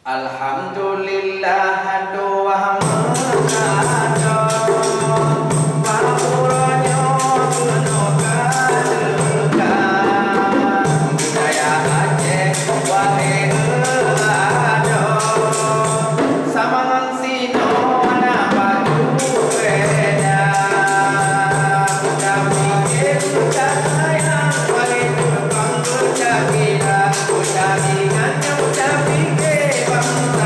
Alhamdulillah doa mengado Mahuranyo gunokan budaya Aceh wale ado Samangan sino na baju beda Kami kita sayang wale tukang berjagila Ucamingannya ucapike bangsa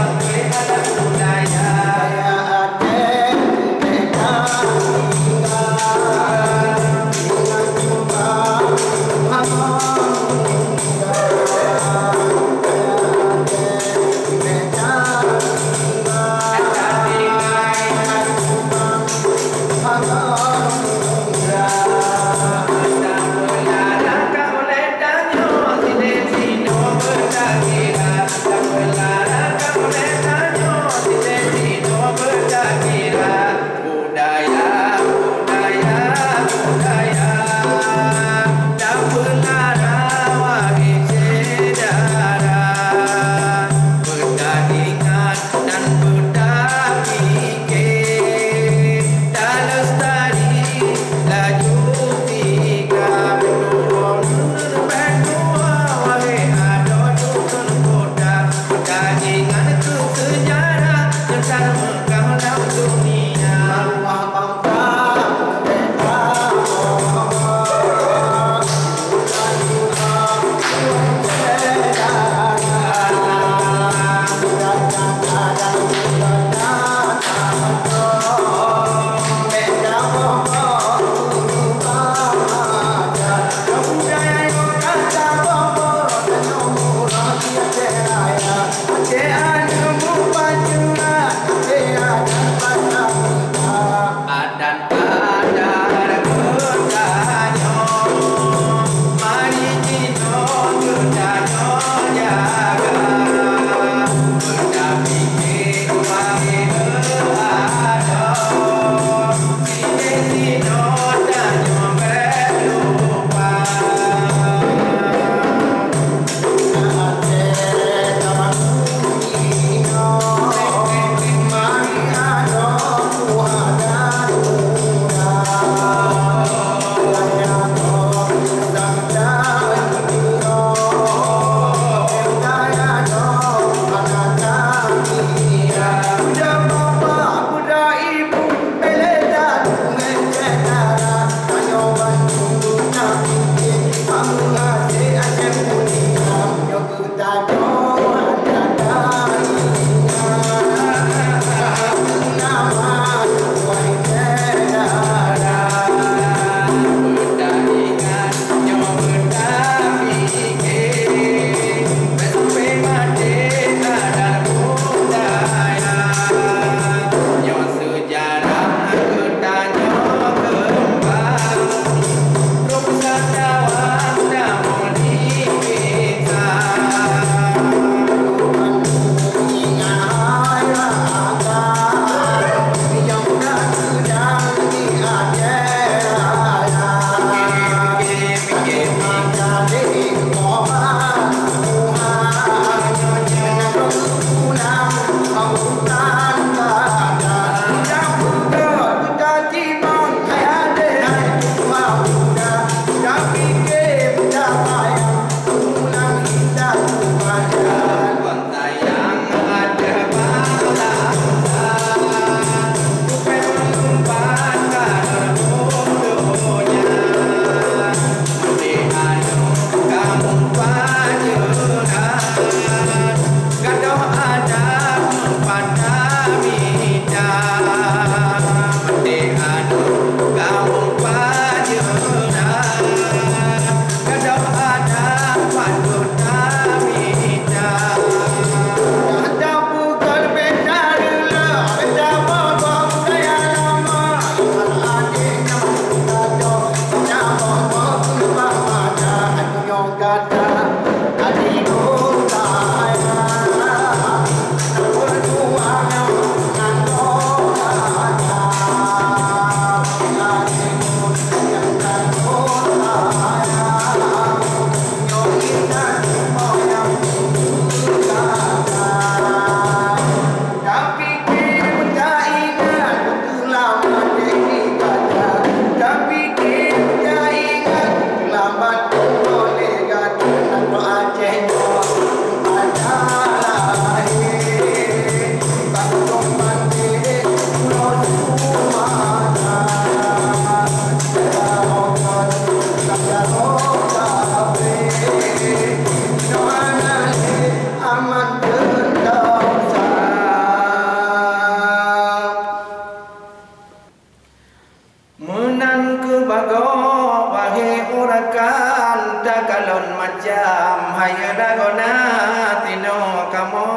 kamu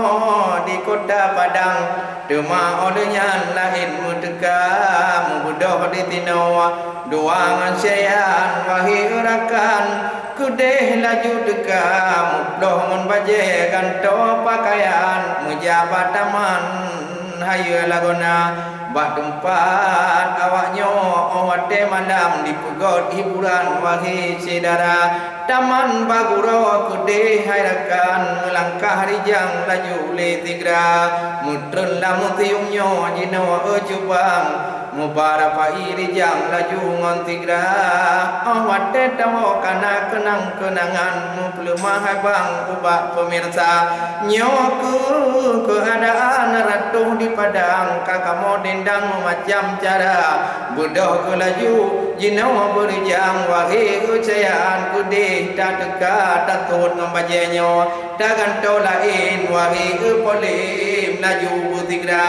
di kota Padang Dema olehnya lain mudeka Mubudoh di tinawa Duangan syayan wahi urakan Kudeh laju deka Mubdoh membaje ganto pakaian Mujabat taman hayu lagona bak tempat awaknya awade malam di pugot hiburan wahi sedara taman baguro kude hairakan melangkah rijang laju le tigra mudrun lamu tiumnyo jino ujubang mubarapa rijang laju ngon tigra awade tawo kana kenang-kenangan muplumah bang ubak pemirsa nyoku keadaan ratuh di Padang kakamo dendang macam cara budoh ke laju jinau berjang wahi ucayan kudih tak teka tak tut membajenyo tak ganto lain wahi polim laju tigra